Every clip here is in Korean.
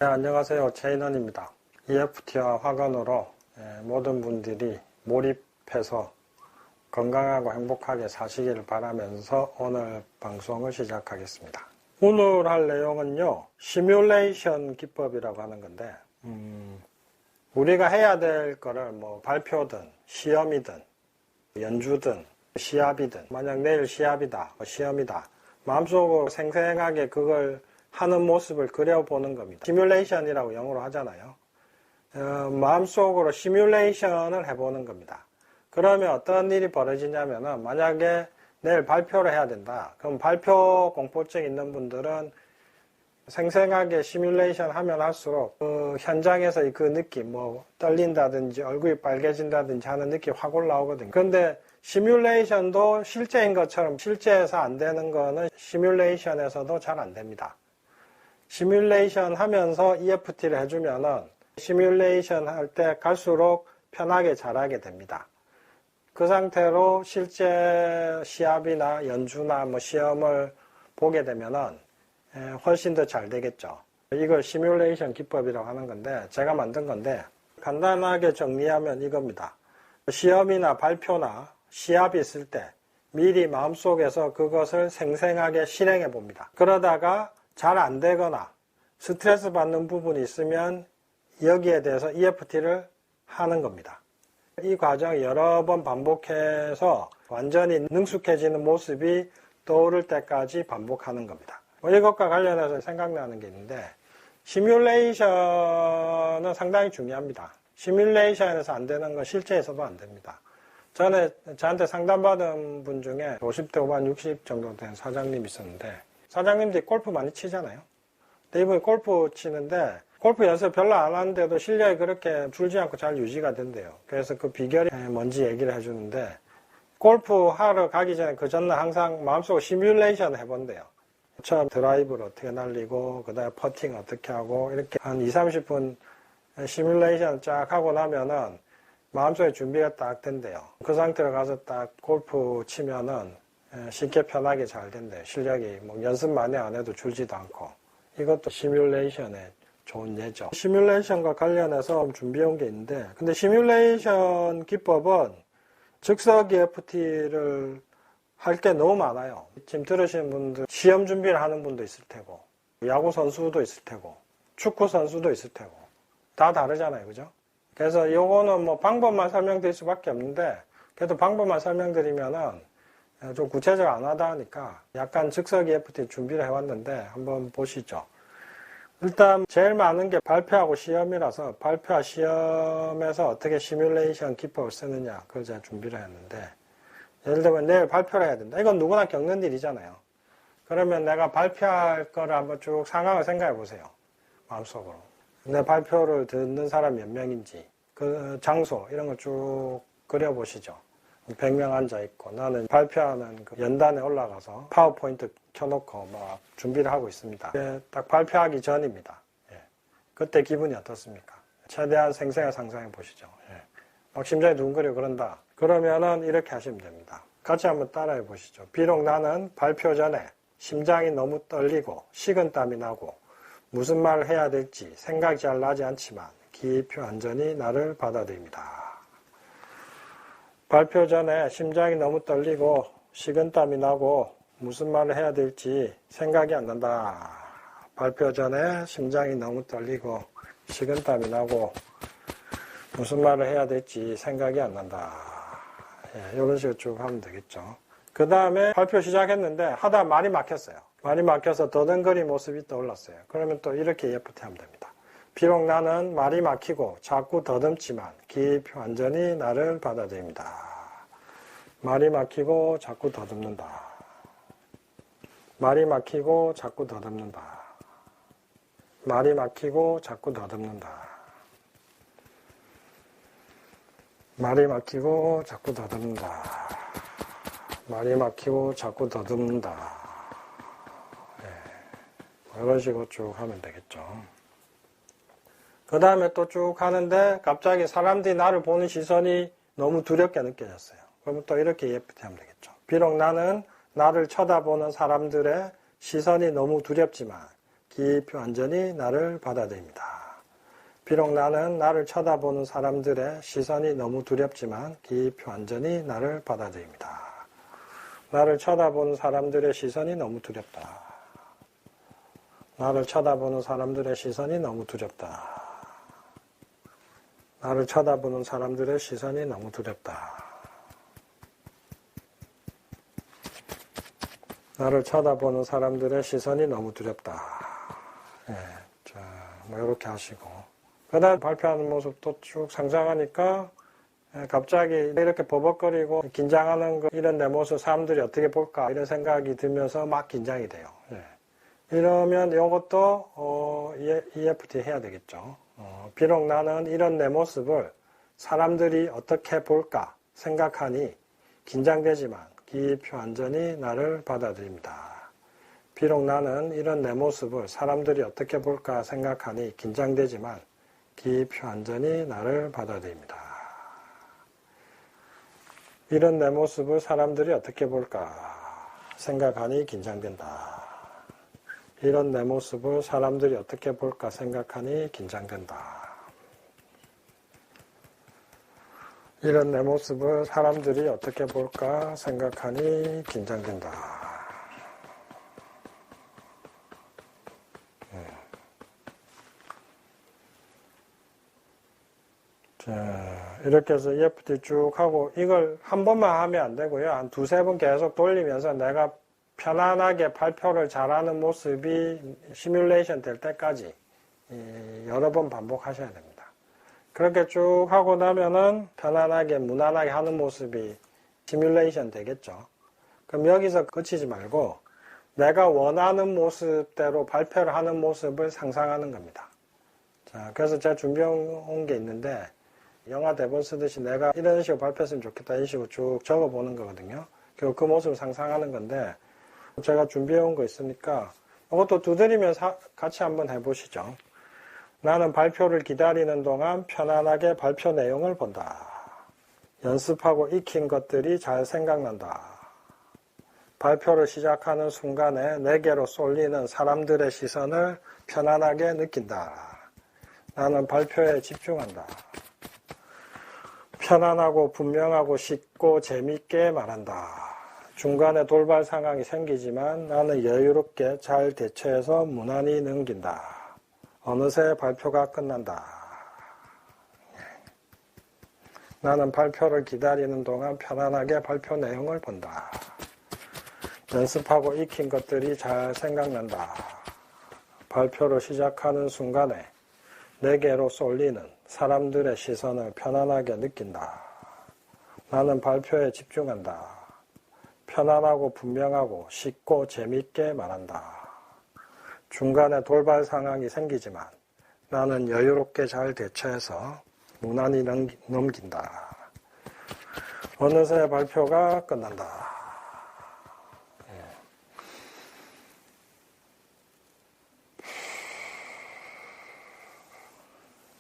네, 안녕하세요. 최인원입니다. EFT와 화관으로 모든 분들이 몰입해서 건강하고 행복하게 사시기를 바라면서 오늘 방송을 시작하겠습니다. 오늘 할 내용은요, 시뮬레이션 기법이라고 하는 건데, 우리가 해야 될 거를 뭐 발표든 시험이든 연주든 시합이든, 만약 내일 시합이다, 시험이다, 마음속으로 생생하게 그걸 하는 모습을 그려보는 겁니다. 시뮬레이션이라고 영어로 하잖아요. 마음속으로 시뮬레이션을 해보는 겁니다. 그러면 어떤 일이 벌어지냐면은, 만약에 내일 발표를 해야 된다. 그럼 발표 공포증 있는 분들은 생생하게 시뮬레이션 하면 할수록 그 현장에서 그 느낌, 뭐 떨린다든지 얼굴이 빨개진다든지 하는 느낌이 확 올라오거든요. 그런데 시뮬레이션도 실제인 것처럼 실제에서 안 되는 거는 시뮬레이션에서도 잘 안 됩니다. 시뮬레이션 하면서 EFT를 해주면은 시뮬레이션 할 때 갈수록 편하게 잘하게 됩니다. 그 상태로 실제 시합이나 연주나 뭐 시험을 보게 되면은 훨씬 더 잘 되겠죠. 이걸 시뮬레이션 기법이라고 하는 건데, 제가 만든 건데, 간단하게 정리하면 이겁니다. 시험이나 발표나 시합이 있을 때 미리 마음속에서 그것을 생생하게 실행해 봅니다. 그러다가 잘 안 되거나 스트레스 받는 부분이 있으면 여기에 대해서 EFT를 하는 겁니다. 이 과정을 여러 번 반복해서 완전히 능숙해지는 모습이 떠오를 때까지 반복하는 겁니다. 이것과 관련해서 생각나는 게 있는데, 시뮬레이션은 상당히 중요합니다. 시뮬레이션에서 안 되는 건 실제에서도 안 됩니다. 전에 저한테 상담받은 분 중에 50대 후반 60 정도 된 사장님이 있었는데, 사장님들이 골프 많이 치잖아요. 근데 이분이 골프 치는데 골프 연습 별로 안 하는데도 실력이 그렇게 줄지 않고 잘 유지가 된대요. 그래서 그 비결이 뭔지 얘기를 해주는데, 골프 하러 가기 전에 그 전날 항상 마음속으로 시뮬레이션을 해본대요. 처음 드라이브를 어떻게 날리고, 그 다음에 퍼팅 어떻게 하고, 이렇게 한 20-30분 시뮬레이션 쫙 하고 나면은 마음속에 준비가 딱 된대요. 그 상태로 가서 딱 골프 치면은 쉽게 편하게 잘 된대요. 실력이 뭐 연습 많이 안 해도 줄지도 않고. 이것도 시뮬레이션의 좋은 예죠. 시뮬레이션과 관련해서 준비해 온 게 있는데, 근데 시뮬레이션 기법은 즉석 EFT를 할 게 너무 많아요. 지금 들으시는 분들, 시험 준비를 하는 분도 있을 테고, 야구 선수도 있을 테고, 축구 선수도 있을 테고, 다 다르잖아요. 그죠? 그래서 요거는 뭐 방법만 설명드릴 수밖에 없는데, 그래도 방법만 설명드리면은 좀 구체적으로 안 하다 하니까 약간 즉석 EFT 준비를 해왔는데 한번 보시죠. 일단 제일 많은 게 발표하고 시험이라서, 발표와 시험에서 어떻게 시뮬레이션 기법을 쓰느냐, 그걸 제가 준비를 했는데, 예를 들면 내일 발표를 해야 된다. 이건 누구나 겪는 일이잖아요. 그러면 내가 발표할 거를 한번 쭉 상황을 생각해 보세요. 마음속으로. 내 발표를 듣는 사람이 몇 명인지, 그 장소 이런 걸 쭉 그려보시죠. 100명 앉아있고, 나는 발표하는 그 연단에 올라가서 파워포인트 켜놓고 막 준비를 하고 있습니다. 딱 발표하기 전입니다. 그때 기분이 어떻습니까? 최대한 생생하게 상상해 보시죠. 막 심장이 두근거리고 그런다. 그러면은 이렇게 하시면 됩니다. 같이 한번 따라해 보시죠. 비록 나는 발표 전에 심장이 너무 떨리고 식은땀이 나고 무슨 말을 해야 될지 생각이 잘 나지 않지만 깊이 완전히 나를 받아들입니다. 발표 전에 심장이 너무 떨리고 식은땀이 나고 무슨 말을 해야 될지 생각이 안 난다. 발표 전에 심장이 너무 떨리고 식은땀이 나고 무슨 말을 해야 될지 생각이 안 난다. 이런 식으로 쭉 하면 되겠죠. 그 다음에 발표 시작했는데 하다 말이 막혔어요. 말이 막혀서 더듬거린 모습이 떠올랐어요. 그러면 또 이렇게 EFT 하면 됩니다. 비록 나는 말이 막히고 자꾸 더듬지만 깊이 완전히 나를 받아들입니다. 말이 막히고 자꾸 더듬는다. 말이 막히고 자꾸 더듬는다. 말이 막히고 자꾸 더듬는다. 말이 막히고 자꾸 더듬는다. 말이 막히고 자꾸 더듬는다. 이런 식으로 쭉 하면 되겠죠. 그 다음에 또 쭉 하는데 갑자기 사람들이 나를 보는 시선이 너무 두렵게 느껴졌어요. 그러면 또 이렇게 EFT 하면 되겠죠. 비록 나는 나를 쳐다보는 사람들의 시선이 너무 두렵지만 기입표 완전히 나를 받아들입니다. 비록 나는 나를 쳐다보는 사람들의 시선이 너무 두렵지만 기입표 완전히 나를 받아들입니다. 나를 쳐다보는 사람들의 시선이 너무 두렵다. 나를 쳐다보는 사람들의 시선이 너무 두렵다. 나를 쳐다보는 사람들의 시선이 너무 두렵다. 나를 쳐다보는 사람들의 시선이 너무 두렵다. 예, 자, 뭐 이렇게 하시고 그 다음 발표하는 모습도 쭉 상상하니까 갑자기 이렇게 버벅거리고 긴장하는 거 이런 내 모습 사람들이 어떻게 볼까 이런 생각이 들면서 막 긴장이 돼요. 예. 이러면 이것도 EFT 해야 되겠죠. 비록 나는 이런 내 모습을 사람들이 어떻게 볼까 생각하니 긴장되지만 기입표 완전히 나를 받아들입니다. 비록 나는 이런 내 모습을 사람들이 어떻게 볼까 생각하니 긴장되지만 기입표 완전히 나를 받아들입니다. 이런 내 모습을 사람들이 어떻게 볼까 생각하니 긴장된다. 이런 내 모습을 사람들이 어떻게 볼까 생각하니 긴장된다. 이런 내 모습을 사람들이 어떻게 볼까 생각하니 긴장된다. 자, 이렇게 해서 EFT 쭉 하고 이걸 한 번만 하면 안 되고요. 한 두세 번 계속 돌리면서 내가 편안하게 발표를 잘하는 모습이 시뮬레이션 될 때까지 여러 번 반복하셔야 됩니다. 그렇게 쭉 하고 나면은 편안하게 무난하게 하는 모습이 시뮬레이션 되겠죠. 그럼 여기서 그치지 말고 내가 원하는 모습대로 발표를 하는 모습을 상상하는 겁니다. 자, 그래서 제가 준비해 온 게 있는데 영화 대본 쓰듯이 내가 이런 식으로 발표했으면 좋겠다 이런 식으로 쭉 적어보는 거거든요. 그리고 그 모습을 상상하는 건데 제가 준비해 온 거 있으니까 이것도 두드리면서 같이 한번 해보시죠. 나는 발표를 기다리는 동안 편안하게 발표 내용을 본다. 연습하고 익힌 것들이 잘 생각난다. 발표를 시작하는 순간에 내게로 쏠리는 사람들의 시선을 편안하게 느낀다. 나는 발표에 집중한다. 편안하고 분명하고 쉽고 재미있게 말한다. 중간에 돌발 상황이 생기지만 나는 여유롭게 잘 대처해서 무난히 넘긴다. 어느새 발표가 끝난다. 나는 발표를 기다리는 동안 편안하게 발표 내용을 본다. 연습하고 익힌 것들이 잘 생각난다. 발표를 시작하는 순간에 내게로 쏠리는 사람들의 시선을 편안하게 느낀다. 나는 발표에 집중한다. 편안하고 분명하고 쉽고 재미있게 말한다. 중간에 돌발 상황이 생기지만 나는 여유롭게 잘 대처해서 무난히 넘긴다. 어느새 발표가 끝난다.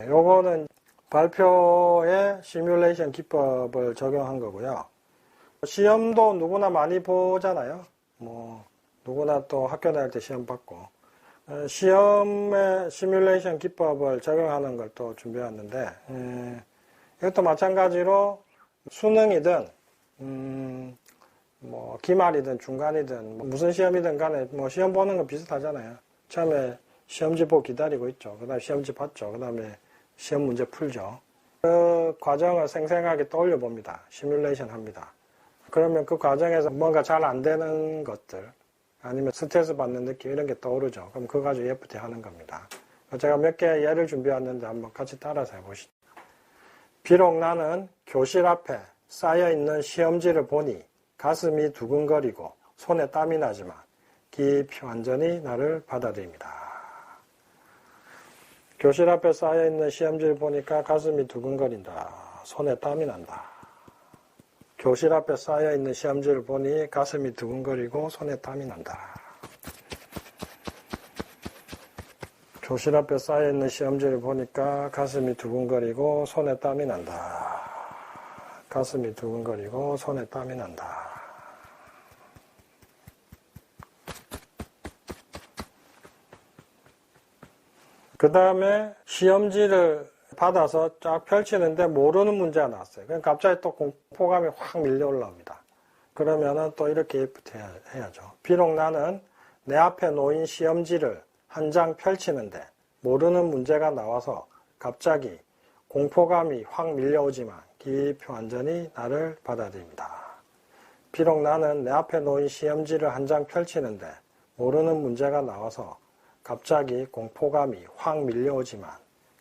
요거는 발표에 시뮬레이션 기법을 적용한 거고요. 시험도 누구나 많이 보잖아요. 뭐 누구나 또 학교 다닐 때 시험 받고 시험에 시뮬레이션 기법을 적용하는 걸 또 준비해왔는데 이것도 마찬가지로 수능이든 뭐 기말이든 중간이든 뭐 무슨 시험이든 간에 뭐 시험 보는 거 비슷하잖아요. 처음에 시험지 보고 기다리고 있죠. 그 다음에 시험지 봤죠. 그 다음에 시험 문제 풀죠. 그 과정을 생생하게 떠올려 봅니다. 시뮬레이션 합니다. 그러면 그 과정에서 뭔가 잘 안 되는 것들 아니면 스트레스 받는 느낌 이런 게 떠오르죠. 그럼 그거 가지고 EFT 하는 겁니다. 제가 몇 개 예를 준비해왔는데 한번 같이 따라서 해보시죠. 비록 나는 교실 앞에 쌓여있는 시험지를 보니 가슴이 두근거리고 손에 땀이 나지만 깊이 완전히 나를 받아들입니다. 교실 앞에 쌓여있는 시험지를 보니까 가슴이 두근거린다. 손에 땀이 난다. 교실 앞에 쌓여있는 시험지를 보니 가슴이 두근거리고 손에 땀이 난다. 교실 앞에 쌓여있는 시험지를 보니까 가슴이 두근거리고 손에 땀이 난다. 가슴이 두근거리고 손에 땀이 난다. 그 다음에 시험지를 받아서 쫙 펼치는데 모르는 문제가 나왔어요. 그럼 갑자기 또 공포감이 확 밀려 올라옵니다. 그러면은 또 이렇게 EFT 해야죠. 비록 나는 내 앞에 놓인 시험지를 한 장 펼치는데 모르는 문제가 나와서 갑자기 공포감이 확 밀려오지만 기표 완전히 나를 받아들입니다. 비록 나는 내 앞에 놓인 시험지를 한 장 펼치는데 모르는 문제가 나와서 갑자기 공포감이 확 밀려오지만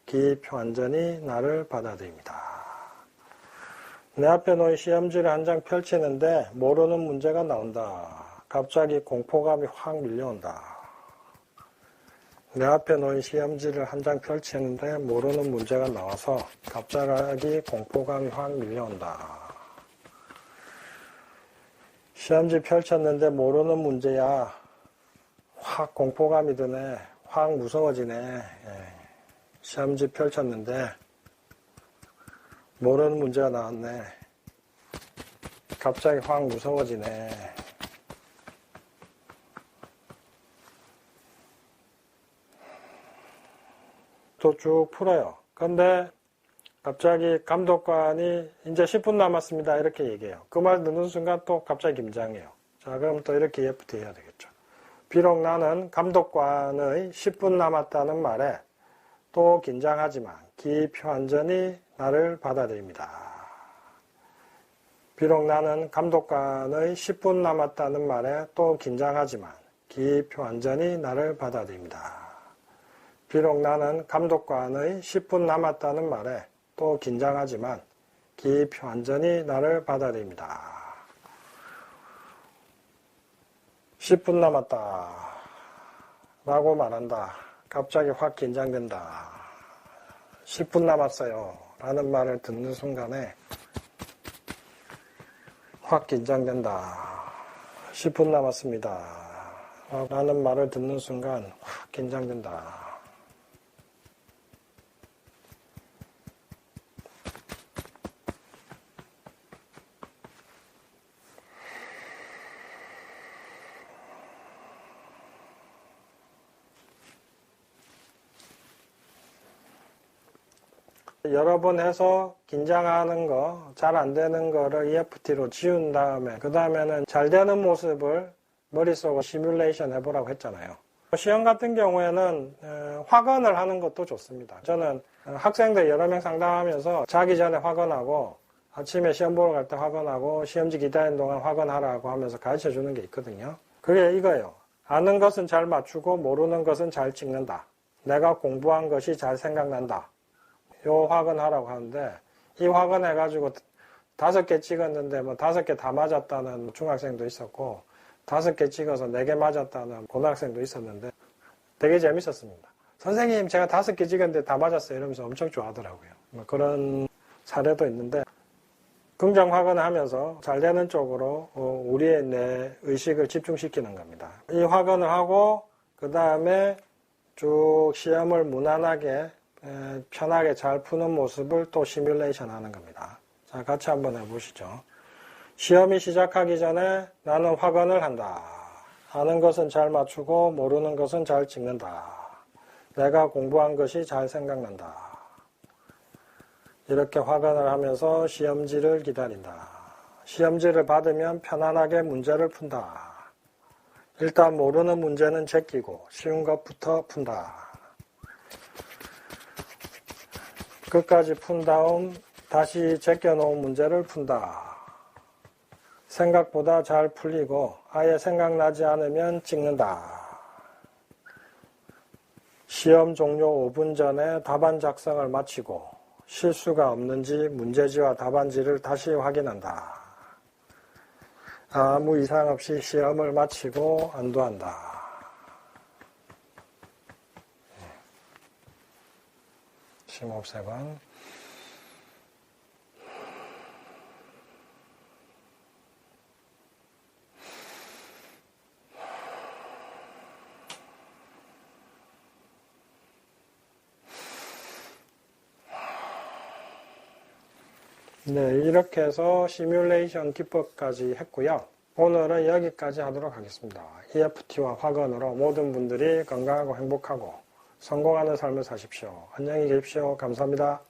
기표 완전히 나를 받아들입니다. 내 앞에 놓인 시험지를 한 장 펼치는데 모르는 문제가 나온다. 갑자기 공포감이 확 밀려온다. 내 앞에 놓인 시험지를 한 장 펼치는데 모르는 문제가 나와서 갑자기 공포감이 확 밀려온다. 시험지 펼쳤는데 모르는 문제야. 확 공포감이 드네. 확 무서워지네. 시험지 펼쳤는데 모르는 문제가 나왔네. 갑자기 확 무서워지네. 또 쭉 풀어요. 근데 갑자기 감독관이 이제 10분 남았습니다. 이렇게 얘기해요. 그 말 듣는 순간 또 갑자기 긴장해요. 자, 그럼 또 이렇게 EFT 해야 되겠죠. 비록 나는 감독관의 10분 남았다는 말에 또 긴장하지만 기표 완전히 나를 받아들입니다. 비록 나는 감독관의 10분 남았다는 말에 또 긴장하지만 기표 완전히 나를 받아들입니다. 비록 나는 감독관의 10분 남았다는 말에 또 긴장하지만 기표 완전히 나를 받아들입니다. 10분 남았다 라고 말한다. 갑자기 확 긴장된다. 10분 남았어요 라는 말을 듣는 순간에 확 긴장된다. 10분 남았습니다 라는 말을 듣는 순간 확 긴장된다. 여러 번 해서 긴장하는 거, 잘 안 되는 거를 EFT로 지운 다음에 그 다음에는 잘 되는 모습을 머릿속으로 시뮬레이션 해보라고 했잖아요. 시험 같은 경우에는 확언을 하는 것도 좋습니다. 저는 학생들 여러 명 상담하면서 자기 전에 확언하고 아침에 시험 보러 갈 때 확언하고 시험지 기다리는 동안 확언하라고 하면서 가르쳐 주는 게 있거든요. 그게 이거예요. 아는 것은 잘 맞추고 모르는 것은 잘 찍는다. 내가 공부한 것이 잘 생각난다. 요 확언하라고 하는데 이 확언 해가지고 5개 찍었는데 뭐 5개 다 맞았다는 중학생도 있었고 5개 찍어서 4개 맞았다는 고등학생도 있었는데 되게 재밌었습니다. 선생님 제가 5개 찍었는데 다 맞았어요 이러면서 엄청 좋아하더라고요. 뭐 그런 사례도 있는데 긍정 확언을 하면서 잘 되는 쪽으로 우리의 내 의식을 집중시키는 겁니다. 이 확언을 하고 그 다음에 쭉 시험을 무난하게 편하게 잘 푸는 모습을 또 시뮬레이션 하는 겁니다. 자, 같이 한번 해보시죠. 시험이 시작하기 전에 나는 확언을 한다. 아는 것은 잘 맞추고 모르는 것은 잘 찍는다. 내가 공부한 것이 잘 생각난다. 이렇게 확언을 하면서 시험지를 기다린다. 시험지를 받으면 편안하게 문제를 푼다. 일단 모르는 문제는 제끼고 쉬운 것부터 푼다. 끝까지 푼 다음 다시 제껴놓은 문제를 푼다. 생각보다 잘 풀리고 아예 생각나지 않으면 찍는다. 시험 종료 5분 전에 답안 작성을 마치고 실수가 없는지 문제지와 답안지를 다시 확인한다. 아무 이상 없이 시험을 마치고 안도한다. 심호흡3번. 네, 이렇게 해서 시뮬레이션 기법까지 했고요. 오늘은 여기까지 하도록 하겠습니다. EFT와 확언으로 모든 분들이 건강하고 행복하고 성공하는 삶을 사십시오. 안녕히 계십시오. 감사합니다.